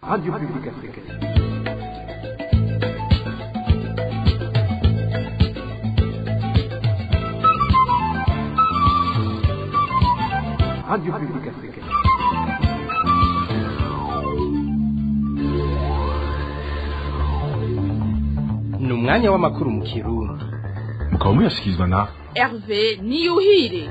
Radio Publique Africaine. Radio Publique Africaine. Ni umwanya w'amakuru mu Kirundi. Mukaba muyashyikirizwa na Hervé Niyuhire.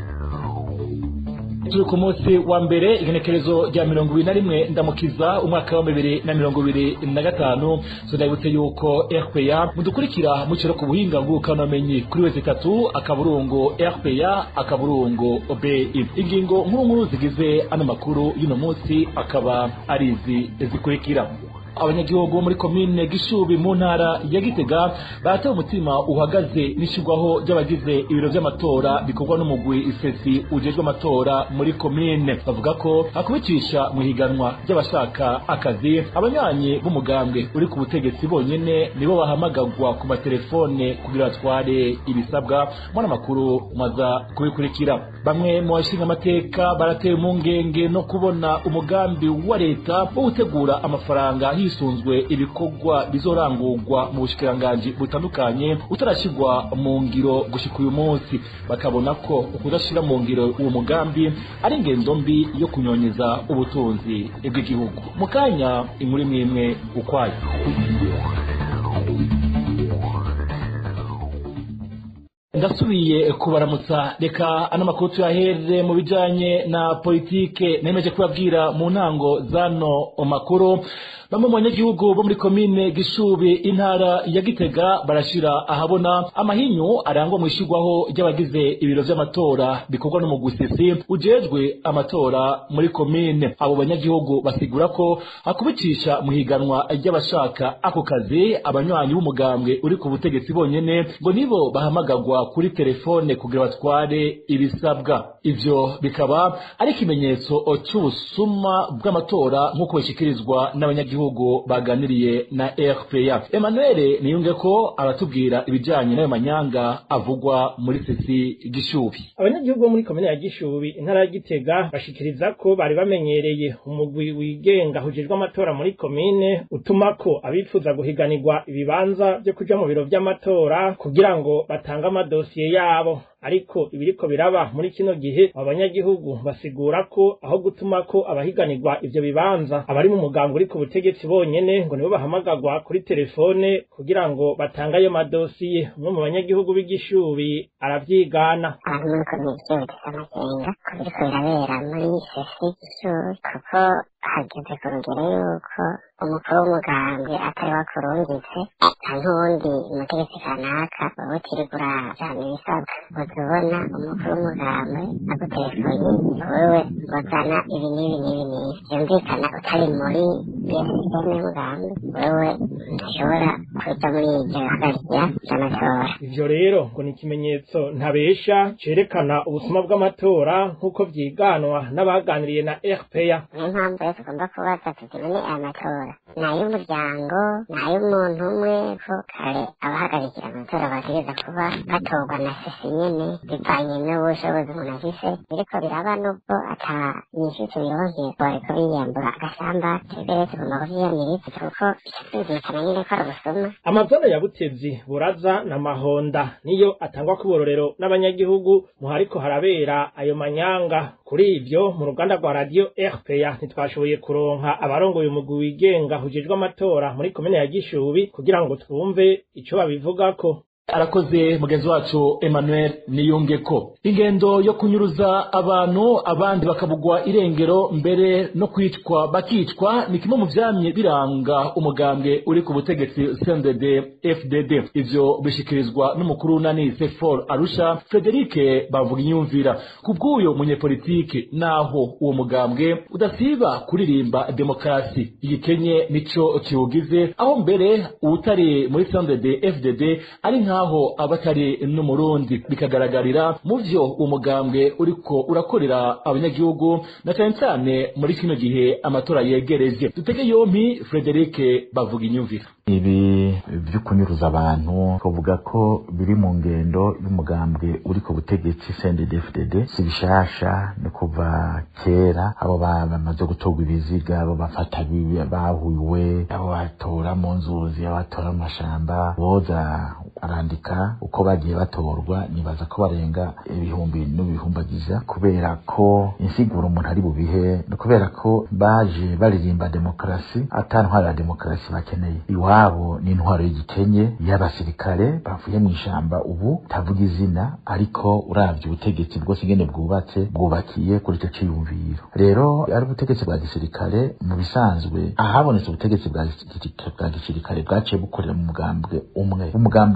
Turi ku munsi wa mbere igenekerezo rya 21 ndamukiza umwaka wa 2025 sodabutse yuko RPA mudukurikira mucero ku buhinga ngurukanabumenyi kuri wese 3 akaburungo RPA akaburungo OBI. Ingingo nkuru zigize ano makuru y'uno munsi akaba arizi zikurikira. Abanyagihugu muri komine Gishubi mu ntara ya Gitega baratewe umutima uhagaze n'ishigwaho ry'abagize ibiro by'amatora bikorwa n'umugwi isesi ujejwe amatora muri komine. Bavuga ko akubicisha mu higanwa ry'abashaka akazi abanyanye b'umugambwe uri ku butegetsi bonyene nibo bahamagagwa ku matelefone kugira batware ibisabwa. Mwana makuru maza kubikurikira. Bamwe mu bashinga amateka baratewe mu ngenge no kubona umugambi wa leta wo gutegura amafaranga hisunzwe ibikorwa bizorangurwa mu bushikiranganje butandukanye utarashigwa mu ngiro gushika uyu munsi. Bakabona ko ukudashira mu ngiro uwo mugambi ari ingendo mbi yo kunyonyeza ubutunzi bw'igihugu. Mukanya inkuru imwe ukwayo. Ndasubiye kubaramutsa reka ana makuru tuyahere mu bijanye na politike nemeje kubabwira mu ntango zano makuru. Bamwe mu banyagihugu bo muri komine Gishubi intara ya Gitega barashira ahabona amahinyu arangwa mu ishigwaho ry'abagize ibiro by'amatora bikorwa n'umugusisi ujejwe amatora muri komine. Abo banyagihugu basigura ko akubicisha mu higanwa ry'abashaka ako kazi abanywanyi b'umugambwe uri ku butegetsi bonyene ngo nibo bahamagagwa kuri telefone kugira batware ibisabwa. Ivyo bikaba ari ikimenyetso cy'ubusuma bw'amatora nk'uko bishikirizwa n'abanyagihugu baganiriye na RPA. Emmanuel niyunge ko aratubwira ibijanye n'ayo manyanga avugwa muri sesi Gishubi. Abanyagihugu muri komine ya Gishubi intara ya Gitega bashikiriza ko bari bamenyereye umugwi wigenga hujejwe amatora muri komine utuma ko abifuza guhiganirwa ibibanza byo kuja mu biro by'amatora kugira ngo batange amadosiye yabo. Ariko ibiriko biraba muri kino gihe abanyagihugu basigura ko aho gutuma ko abahiganirwa ivyo bibanza abari mu mugambo uri ku butegetsi bonyene ngo nibo bahamagagwa kuri telefone kugira ngo batange ayo madosiye. Umwe mu banyagihugu b'igishubi aravyigana. Abantu muri komine amakenga ko biriko birabera muri sesi Gishubi kuko hageze ku rugero yuko umukuru w'umugambwe atari wakurungitse ntundi umutegetsi kanaka wowe utiriwe urajana ibisabwa uzubona umukuru w'umugambwe agutelefone wewe ngozana ibi n'ibi n'ibi n'ibi vyumvikana utari muri sisiteme y'umugambwe wewe ntashobora kuja muri iryo hagarikira ry'amatora. Ivyo rero ngo ni ikimenyetso ntabesha cerekana ubusuma bw'amatora nk'uko vyiganwa n'abaganiriye na RPA. Niyo mpamvu rero tugomba kubaza tuti none amatora n'ay'umuryango n'ay'umuntu umwe ko kare abahagarikira amatora bategereza kuba batorwa na sesi nyene bivanye n'ubushobozi umuntu afise. Biriko biraba nubwo ata nyinshi tubironkeye bariko biyambura agashamba twebwe tugomba kuvyiyamiriza kuko vyumvikana nyene ko ari ubusuma. Amazana ya Butezi Buraza na Mahonda niyo atangwa ku bororero n'abanyagihugu mu hariko harabera ayo manyanga. Kuri ivyo mu ruganda rwa radio RPA ntitwashoboye kuronka abarongoye umugwi wigenga hujejwe amatora muri komine ya Gishubi kugira ngo twumve ico babivugako. Arakoze mugenzi wacu Emmanuel Niyungeko. Ingendo yo kunyuruza abantu abandi bakabugwa irengero mbere no kwicwa bakicwa ni kimwe mu vyamye biranga umugambwe uri ku butegetsi CNDD FDD. Ivyo bishikirizwa n'umukuru nani C4 Arusha Frederic Bavuginyumvira. Kubw'uyo munyepolitike naho uwo mugambwe udasiba kuririmba demokrasi igikenye nico kiwugize aho mbere utari muri CNDD FDD ari nkaho abatari n'umurundi bikagaragarira mu vyo umugambwe uriko urakorera abanyagihugu na cyane muri kino gihe amatora yegereje. Dutege yompi Frederic Bavuginyumvira. Ibi byo kunyuruza abantu kuvuga ko biri mu ngendo y'umugambwe uri ku butegetsi CNDD-FDD si bishasha no kuva kera abo bamaze gutorwa ibiziga abo bafata bahuwe abo batora mu nzuzi abo batora mu mashamba boza arandika uko bagiye batorwa nibaza ko barenga ibihumbi n'ibihumbagiza kubera ko insiguro umuntu ari bubihe no kubera ko baje baririmba demokrasi atantwara ya demokrasi bakeneye iwabo ni intwaro y'igikenye y'abasirikare bavuye mu ishamba ubu tavuga izina ariko uravye ubutegetsi bwose ingene bwubakiye kuri ico ciyumviro rero ari ubutegetsi bwa gisirikare mu bisanzwe ahabonetse ubutegetsi bwa gisirikare bwaciye bukorera mu mugambwe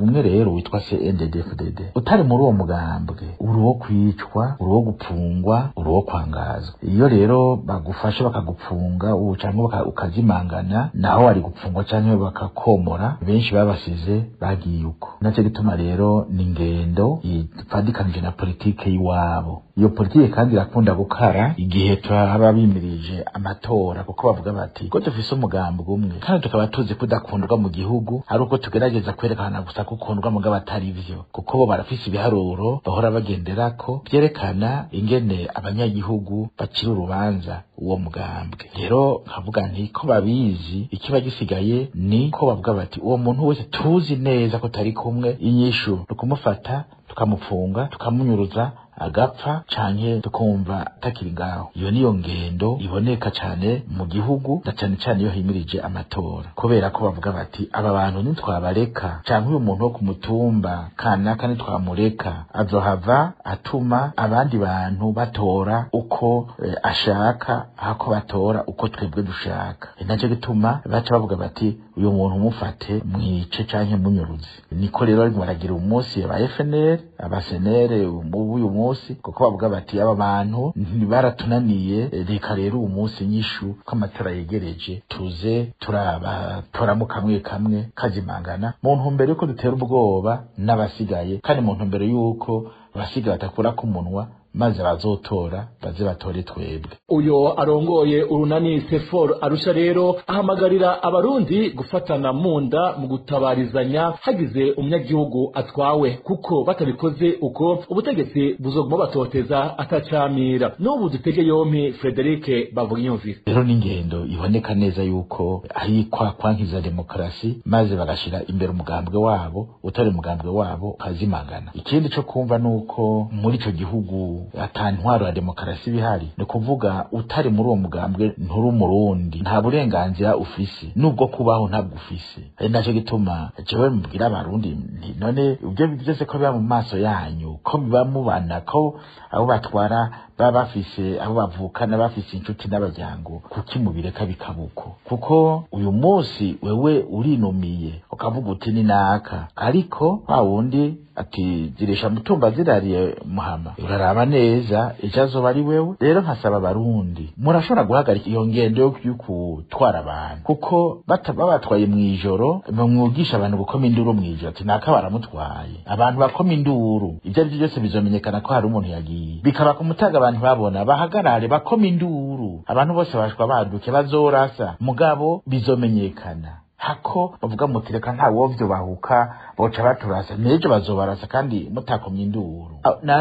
umwe rero witwa CNDD-FDD utari muri uwo mugambwe uri wo kwicwa uri wo gupfungwa uri wo kwangazwa iyo rero bagufashe bakagupfunga cyangwa ukazimangana naho ari gupfungwa cyangwa bakakomora benshi babasize bagiye uko nacyo gituma rero ni ingendo ifadikanije na politike y'iwabo iyo politike kandi irakunda gukara igihe twaba bimirije amatora kuko bavuga bati ko dufise umugambi umwe kandi tukaba tuzi kudakundwa mu gihugu ari uko tugerageza kwerekana gusa kukundwa mu gabatari ivyo kuko bo barafise ibiharuro bahora bagenderako byerekana ingene abanyagihugu bacira urubanza uwo mugambwe rero nkavuga nti ko babizi ikiba gisigaye ni ko bavuga bati uwo muntu wese tuzi neza ko tari kumwe inyishu tukumufata tukamupfunga tukamunyuruza agapfa canke tukumva takiri ngaho iyo niyo ngendo iboneka cane mu gihugu na cane cane iyo himirije amatora kubera ko bavuga bati aba bantu nitwabareka canke uyu muntu wo ku mutumba kanaka nitwamureka azohava atuma abandi bantu batora uko ashaka hako batora uko twebwe dushaka naco gituma baca bavuga bati uyu muntu mufate mwice canke munyuruze niko rero ariko baragira umunsi aba FNL aba SNL uyu munsi kuko bavuga bati aba bantu baratunaniye reka rero umunsi nyishu ko amatora yegereje tuze turabatoramo kamwe kazimangana mu ntumbero yuko dutera ubwoba n'abasigaye kandi mu ntumbero yuko abasigaye batakura ku munwa maze bazotora baze batore twebwe uyo arongoye urunani Sefor Arusha rero ahamagarira abarundi gufatana munda mu gutabarizanya hagize umunyagihugu atwawe kuko batabikoze uko ubutegetsi buzoguma batoteza atacamira n'ubu dutege yompi Frederic Bavuginyumvira rero n'ingendo iboneka neza yuko ari kwankiza demokrasi maze bagashira imbere umugambwe wabo utari umugambwe wabo kazimangana ikindi cyo kumva nuko muri ico gihugu atantwaro ya demokrasi bihari ni kuvuga utari muri uwo mugambwe nturi umurundi nta burenganzira ufise nubwo kubaho ntabwo ufise ari naco gituma jewe mbwira abarundi none ibyo byose ko biba mu maso yanyu ko biba mubana ko abo batwara baba bafise abo bavukana bafise inshuti n'abajyango kuki mubireka bikabuko kuko uyu munsi wewe urinumiye ukavuga uti ni naka ariko wundi ati ziresha mutumba zirariye muhama uraraba neza icazoba ari wewe rero nkasaba abarundi murashobora guhagarika iyo ngendo yo kutwara abantu kuko babatwaye mwijoro bamwigisha abantu gukoma induru mwijoro ati naka baramutwaye abantu bakoma induru ivyo ari byose bizomenyekana ko hari umuntu yagiye bikaba ku mutaga abantu babona bahagarare bakoma induru abantu bose bashwa baduke bazorasa mugabo bizomenyekana hako bavuga mutireka nta wovyo bahuka boca baturasa nejo bazobarasa kandi mutakomye induru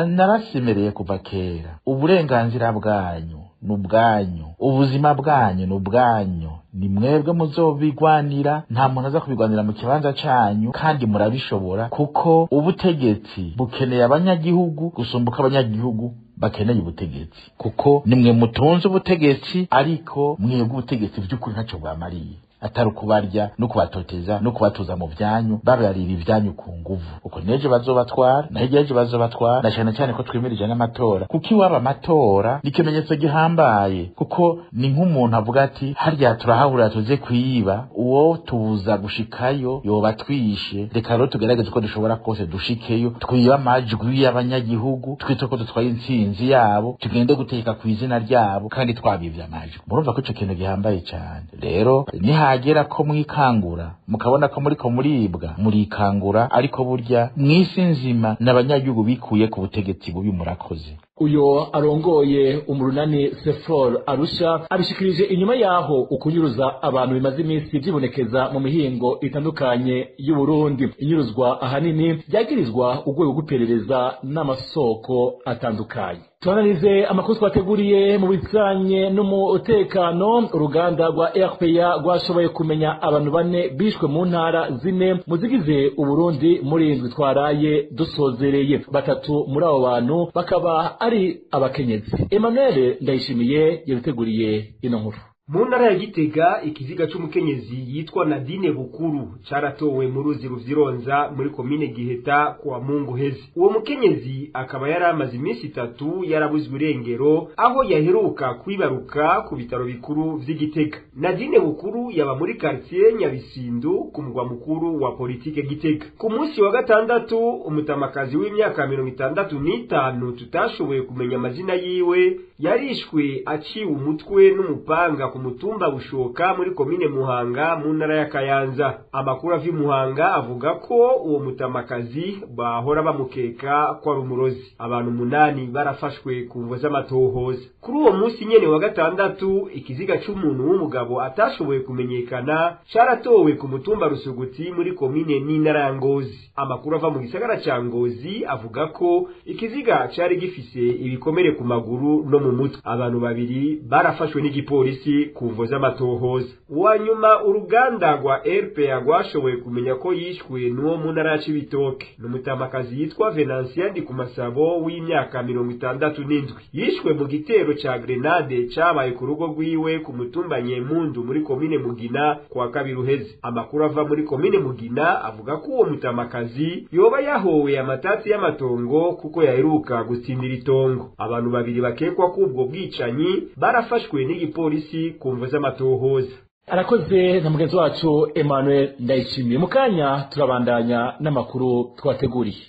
narasimereye kuva kera uburenganzira bwanyu n'ubwanyu ubuzima bwanyu n'ubwanyu ni mwebwe muzobigwanira nta muntu aza kubigwanira mu kibanza canyu kandi murabishobora kuko ubutegetsi bukeneye abanyagihugu gusumbuka abanyagihugu bakeneye ubutegetsi kuko nimwe mutunze ubutegetsi ariko mwebwe ubutegetsi by'ukuri ntacyo bwamariye atari ukubarya no kubatoteza no kubatuza mu byanyu babarira ibyanyu ku nguvu uko neje bazobatwara na hirya bazobatwara na cyane ko twimirije n'amatora kuko iwaba amatora ni ikimenyetso gihambaye kuko ni nk'umuntu avuga ati harya turahahurira tuze kwiba uwo tubuza gushikayo yoba twishe reka rero tugerageze uko dushobora kose dushikeyo twiba amajwi y'abanyagihugu twite ko dutwaye intsinzi yabo tugende gutegeka ku izina ryabo kandi twabivye amajwi murumva ko ico kintu gihambaye cyane rero ni hagera ko mwikangura mukabona ko muriko muribwa murikangura ariko burya mwisi nzima n'abanyagihugu bikuye ku butegetsi bubi murakoze uyo arongoye umurunani Sefor Arusha abishikirije inyuma yaho ukunyuruza abantu bimaze iminsi byibonekeza mu mihingo itandukanye y'u Burundi. Inyuruzwa ahanini byagirizwa urwego rw'iperereza n'amasoko atandukanye. Tuanalize amakuru twateguriye mu bijanye n'umutekano. Uruganda rwa RPA rwashoboye kumenya abantu 4 bishwe mu ntara zine muzigize Uburundi muri indwi twaraye dusozereye. 3 muri abo bantu bakaba ari abakenyezi. Emmanuel Ndayishimiye yabiteguriye ino nkuru. Mu ntara ya Gitega ikiziga c'umukenyezi yitwa Nadine Bukuru caratowe mu ruzi Ruvyironza muri komine Giheta kwa Mungu hezi. Uwo mukenyezi akaba yaramaze iminsi 3 yarabuzwe irengero aho yaheruka kwibaruka ku bitaro bikuru vy'Igitega. Nadine Bukuru yaba muri quartier Nyabisindu ku mugwa mukuru wa politike Gitega. Ku munsi wa gatandatu umutamakazi w'imyaka 65 tutashoboye kumenya amazina yiwe yarishwe aciwe umutwe n'umupanga ku mutumba Bushoka muri komine Muhanga mu ntara ya Kayanza. Amakuru avi Muhanga avuga ko uwo mutamakazi bahora bamukeka kwa rumurozi. Abantu 8 barafashwe ku mvo z'amatohoza. Kuri uwo munsi nyene wa gatandatu ikiziga c'umuntu w'umugabo atashoboye kumenyekana caratowe ku mutumba Rusuguti muri komine n'intara ya Ngozi. Amakuru ava mu gisagara ca Ngozi avuga ko ikiziga cari gifise ibikomere ku maguru no mu mutwe. Abantu 2 barafashwe n'igipolisi kuvo z'amatohoza. Wanyuma uruganda rwa RPA rwashoboye kumenya ko yishwe n'uwo mu ntara ya Cibitoke n'umutamakazi yitwa Venantia Ndikumasabo w'imyaka 67 yishwe mu gitero ca grenade cabaye ku rugo rwiwe ku mutumba Nyemundu muri komine Mugina kwa kabiri uheze. Amakuru ava muri komine Mugina avuga ko uwo mutamakazi yoba yahowe amatati y'amatongo kuko yaheruka gutsindira itongo. Abantu 2 bakekwa ko ubwo bwicanyi barafashwe n'igipolisi kumvo z'amatohoza. Arakoze na mugenzi wacu Emmanuel Ndayishimiye. Mukanya turabandanya n'amakuru twateguriye.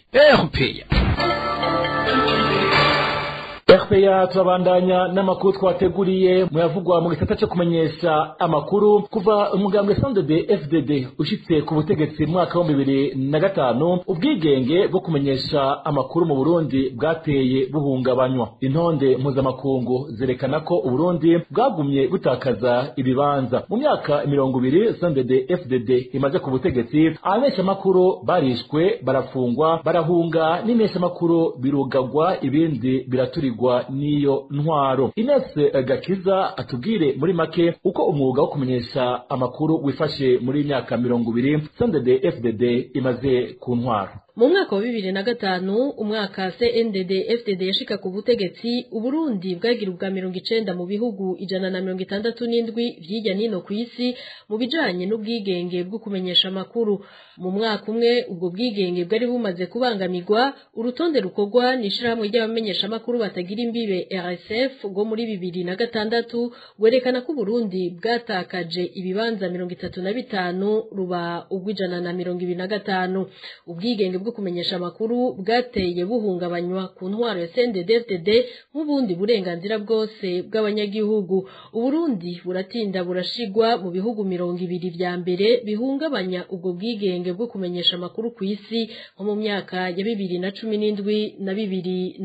RPA turabandanya n'amakuru twateguriye muyavugwa mu gisata cyo kumenyesha amakuru. Kuva umugambwe CNDD-FDD ushitse ku butegetsi mwaka wa 2005 ubwigenge bwo kumenyesha amakuru mu Burundi bwateye buhungabanywa. Intonde mpuzamakungu zerekana ko Uburundi bwagumye gutakaza ibibanza. Mu myaka 20 CNDD-FDD imaze ku butegetsi abamenyesha amakuru barishwe, barafungwa, barahunga, n'imesha amakuru birugagwa, ibindi biraturirwa niyo ntwaro. Ines Gakiza atubwire muri make uko umwuga wo kumenyesha amakuru wifashe muri myaka 20 CNDD-FDD imaze ku ntwaro. Mu mwaka wa 2005 umwaka CNDD-FDD yashika ku butegetsi Uburundi bwagira ubwa 90 mu bihugu 167 vyijya nino ku isi mu bijanye n'ubwigenge bwo kumenyesha amakuru. Mu mwaka umwe ubwo bwigenge bwari bumaze kubangamirwa. Urutonde rukorwa n'ishirahamwe ry'abamenyesha amakuru batagira imbibe RSF go muri 2006 gwerekana ko Burundi bwatakaje ibibanza 35 ruba ugwijana. Ubwigenge bwo kumenyesha amakuru bwateye buhungabanywa ku ntwaro ya CNDD-FDD nk'ubundi burenganzira bwose bw'abanyagihugu. Uburundi buratinda burashigwa mu bihugu 200 vya mbere bihungabanya ubwo bwigenge bwo kumenyesha amakuru ku isi nko mu myaka ya 2017 na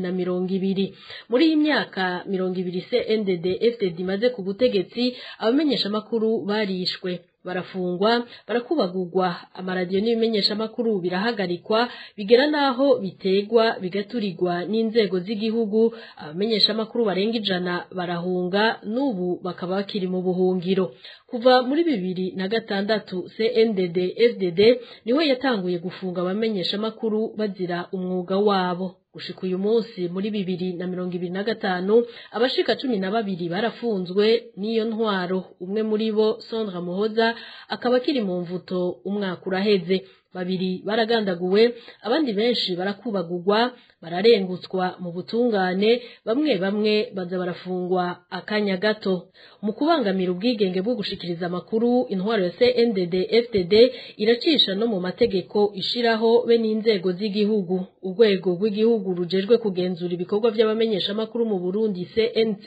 2020. Muri iyi myaka 200 CNDD-FDD imaze ku butegetsi abamenyesha amakuru barishwe, barafungwa, barakubagurwa, amaradiyo n'ibimenyesha amakuru birahagarikwa, bigera naho bitegwa bigaturirwa n'inzego z'igihugu. Abamenyesha amakuru barenga 100 barahunga, n'ubu bakaba bakiri mu buhungiro. Kuva muri 2006 CNDD-FDD niho yatanguye gufunga abamenyesha amakuru bazira umwuga wabo. Gushika uyu munsi muri 2025 abashika 12 barafunzwe n'iyo ntwaro. Umwe muri bo Sandra Muhoza akaba kiri mu mvuto umwaka uraheze. 2 baragandaguwe, abandi benshi barakubagurwa, bararengutswa mu butungane, bamwe baza barafungwa akanya gato. Mu kubangamira ubwigenge bwo gushikiriza amakuru, intwaro ya CNDD-FDD iracisha no mu mategeko ishiraho be n'inzego z'igihugu. Urwego rw'igihugu rujejwe kugenzura ibikorwa by'abamenyesha amakuru mu Burundi CNC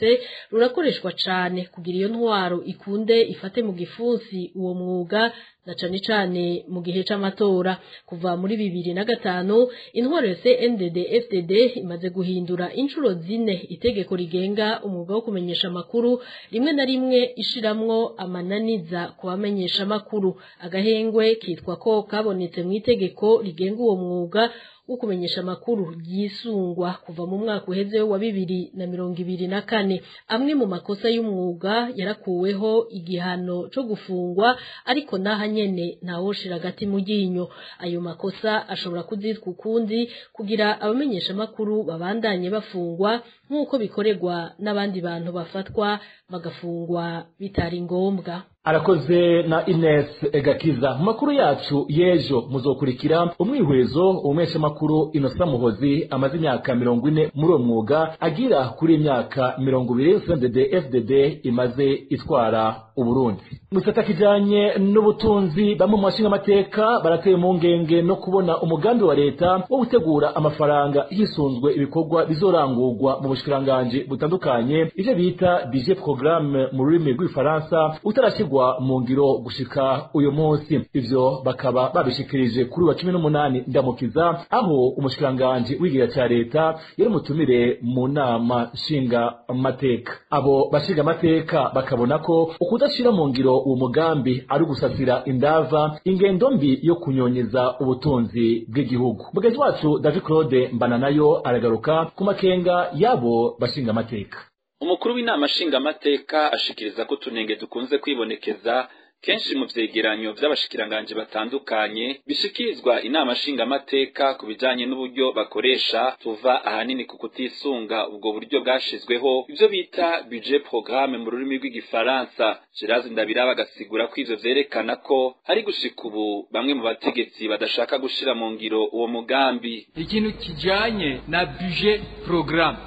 rurakoreshwa cane kugira iyo ntwaro ikunde ifate mu gifunsi uwo mwuga na cane cane mu gihe c'amatora. Kuva muri 2005 intwaro ya CNDD FDD imaze guhindura inshuro zine itegeko rigenga umwuga wo kumenyesha amakuru, rimwe na rimwe ishiramwo amananiza ku bamenyesha amakuru. Agahengwe kitwa ko kabonetse mu itegeko rigenga uwo mwuga wo kumenyesha amakuru yisungwa kuva mu mwaka uheze wa 2024. Amwe mu makosa y'umwuga yarakuweho igihano cyo gufungwa, ariko naha nyene ntawoshira gati mu ginyo. Ayo makosa ashobora kuzitwa ukundi kugira abamenyesha amakuru babandanye bafungwa nk'uko bikoregwa n'abandi bantu bafatwa bagafungwa bitari ngombwa. Arakoze na Ines Egakiza. Mu makuru yacu yejo muzokurikira umwihwezo umesha makuru Innocent Muhozi amaze imyaka 40 muri uwo mwuga agira kuri imyaka 20 CNDD FDD imaze itwara Uburundi. Musata kijanye n'ubutunzi bamwe mu bashinga amateka barateye mu ngenge no kubona umugambi wa leta wo gutegura amafaranga hisunzwe ibikorwa bizorangurwa mu bushikiranganje butandukanye, ivyo bita budget programme mu rurimi rw'ifaransa, utarashigwa mu ngiro gushika uyu munsi. Ivyo bakaba babishikirije kuri wa 18 ndamukiza, aho umushikiranganje w'igira ca leta yari mutumire mu nama nshinga amateka. Abo bashinga amateka bakabona ko ukudashira mu ngiro uwo mugambi ari gusasira indava ingendo mbi yo kunyonyeza ubutunzi bw'igihugu. Mugenzi wacu David Claude Mbananayo aragaruka ku makenga yabo bashinga amateka. Umukuru w'inama nshinga amateka ashikiriza ko tunenge dukunze kwibonekeza kenshi mu vyegeranyo vy'abashikiranganje batandukanye bishikirizwa inama nshinga amateka ku bijanye n'uburyo bakoresha tuva ahanini ku kutisunga ubwo buryo bwashizweho, ivyo bita budget programme mu rurimi rw'igifaransa. Gerazi Ndabira bagasigura ko ivyo vyerekana ko hari gushika ubu bamwe mu bategetsi badashaka gushira mu ngiro uwo mugambi. Ikintu kijanye na budget programme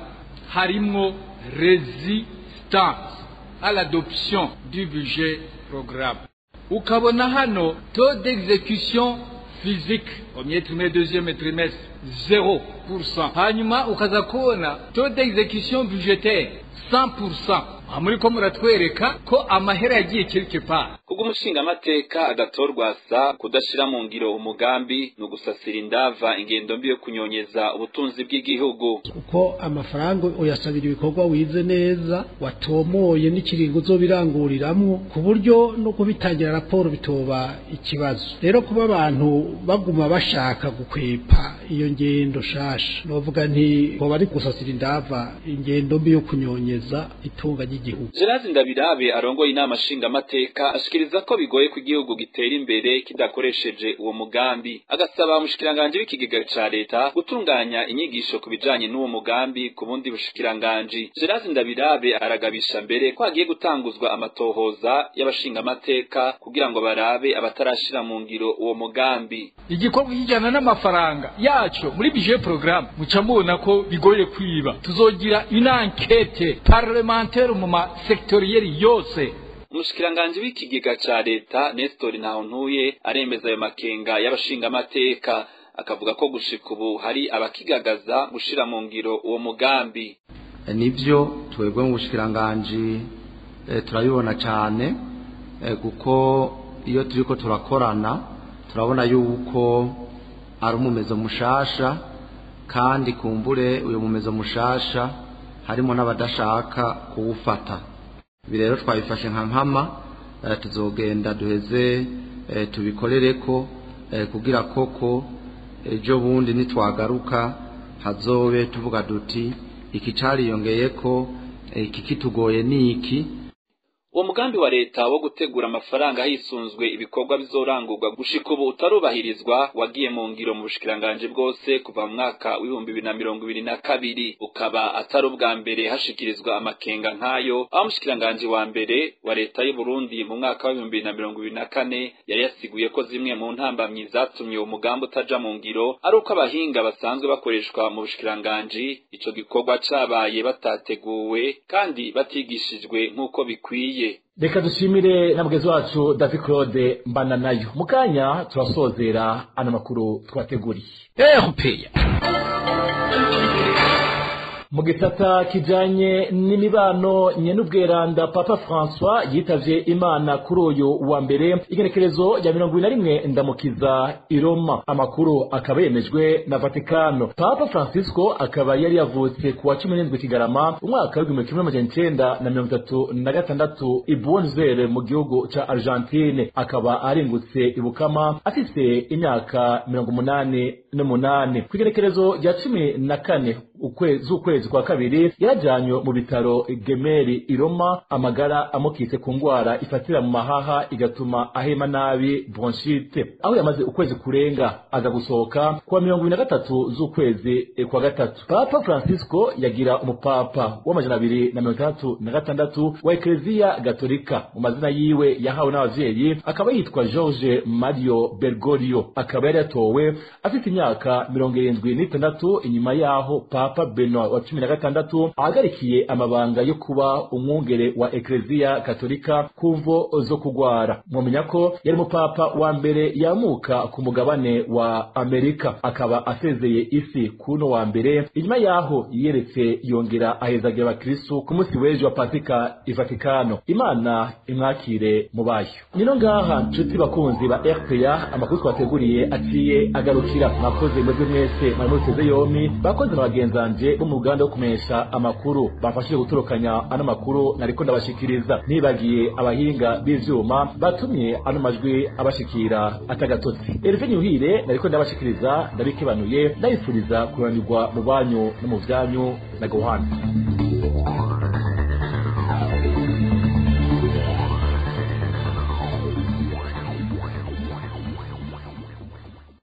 harimwo résistance à l'adoption du budget programme. Ukabona hano taux d'exécution physique premier trimestre, deuxième trimestre 0%. Hanyuma ukaza kubona taux d'exécution budgétaire 100%. Amuri ko muratwereka ko amahera yagiye quelque part. Kuko umushinga amateka agatorwa sa kudashira mu ngiro umugambi no gusasira indava ingendo mbi yo kunyonyeza ubutunzi bw'igihugu. Uko amafaranga uyasabira ibikorwa wize neza watomoye n'ikiringo zo biranguriramwo ku buryo no kubitangira raporo bitoba ikibazo. Rero kuba abantu baguma bashaka gukwepa iyo ngendo shasha, novuga nti ko bari gusasira indava ingendo mbi yo kunyonyeza itunga Gerazi Ndabirabe arongoye inama nshinga amateka ashikiriza ko bigoye ku gihugu gitera imbere kidakoresheje uwo mugambi. Agasaba umushikiranganje w'ikigega ca leta gutunganya inyigisho ku bijanye n'uwo mugambi ku bundi bushikiranganje. Gerazi Ndabirabe aragabisha mbere ko agiye gutanguzwa amatohoza y'abashinga amateka kugira ngo barabe abatarashira mu ngiro uwo mugambi. Igikorwa kijana n'amafaranga yacu muri budget programme mucamubona ko bigoye kwiba. Tuzogira une enquête parlementaire mu sektoriyeri yose. Umushikiranganje w'ikigega ca leta Nestor Ntahontuye aremeza ayo makenga y'abashinga amateka, akavuga ko gushika ubu hari abakigagaza gushira mu ngiro uwo mugambi. Nivyo twebwe mu bushikiranganje turabibona cyane kuko iyo turiko turakorana turabona yuko ari umumezo mushasha, kandi kumbure uyo mumezo mushasha harimo n'abadashaka kuwufata. Ibi rero twabifashe nka nkama, tuzogenda duheze tubikorereko kugira koko ejo bundi nitwagaruka hazobe tuvuga duti iki cariyongeyeko, iki kitugoye niki. Uwo mugambi wa leta wo gutegura amafaranga hisunzwe ibikorwa bizorangurwa gushika ubu utarubahirizwa wagiye mu ngiro mu bushikiranganje bwose kuva mu mwaka w'2022, ukaba atari ubwa mbere hashikirizwa amakenga nkayo. Aho umushikiranganje wa mbere wa leta y'u Burundi mu mwaka wa 2024 yari yasiguye ko zimwe mu ntambamyi zatumye uwo mugambi utaja mu ngiro ari uko abahinga basanzwe bakoreshwa mu bushikiranganje ico gikorwa cabaye batateguwe kandi batigishijwe nk'uko bikwiye. Reka dushimire na mugenzi wacu David Claude Mbananayo. Mukanya turasozera ana makuru twateguriye. RPA mu gisata kijanye n'imibano nyenubweranda Papa François yitavye Imana kuri uyu wa mbere igenekerezo rya 21 ndamukiza i Roma. Amakuru akaba yemejwe na Vatikano. Papa Francisco akaba yari yavutse ku wa 17 Kigarama umwaka wa 1936 i Buenos Aires mu gihugu ca Argentine. Akaba aringutse ibukama afise imyaka 88. Kwigenekerezo rya 14 ukwezi kwa kabiri yarajanywe mu bitaro Gemelli i Roma, amagara amukitse ku ngwara ifatira mu mahaha igatuma ahema nabi bronchite. Aho yamaze ukwezi kurenga aza gusohoka kwa 23 z'ukwezi kwa gatatu. Papa Francisco yagira umupapa wa 236 wa Ecclesia Gatolika. Mu mazina yiwe yahawe n'abavyeyi akaba yitwa Jorge Mario Bergoglio. Akaba yaratowe afite imyaka 76 inyuma yaho Papa Benoit wa 16 ahagarikiye amabanga yo kuba umwungere wa Ecclesia Gatolika kumvo zo kugwara. Mumenya ko yari umupapa wa mbere yamuka ku mugabane wa Amerika, akaba asezeye isi kuno wa mbere inyuma yaho yeretse yongera ahezagira abakristo ku munsi w'ejo wa Pasika i Vatikano. Imana imwakire mu bayo. Nino ngaha nshuti bakunzi ba RPA amakuru twateguriye aciye agarukira. Mwakoze mwebwe mwese mwamuteze yomi, bakoze n'abagenzanje bo mu Uganda wo kumesha amakuru bafashije guturukanya ano makuru nariko ndabashikiriza. Nibagiye abahinga b'ivyuma batumye ano majwi abashikira atagatotsi. Hervé Nyuhire nariko ndabashikiriza, ndabikebanuye ndabifuriza kuranirwa mu banyu no mu vyanyu na Gohana.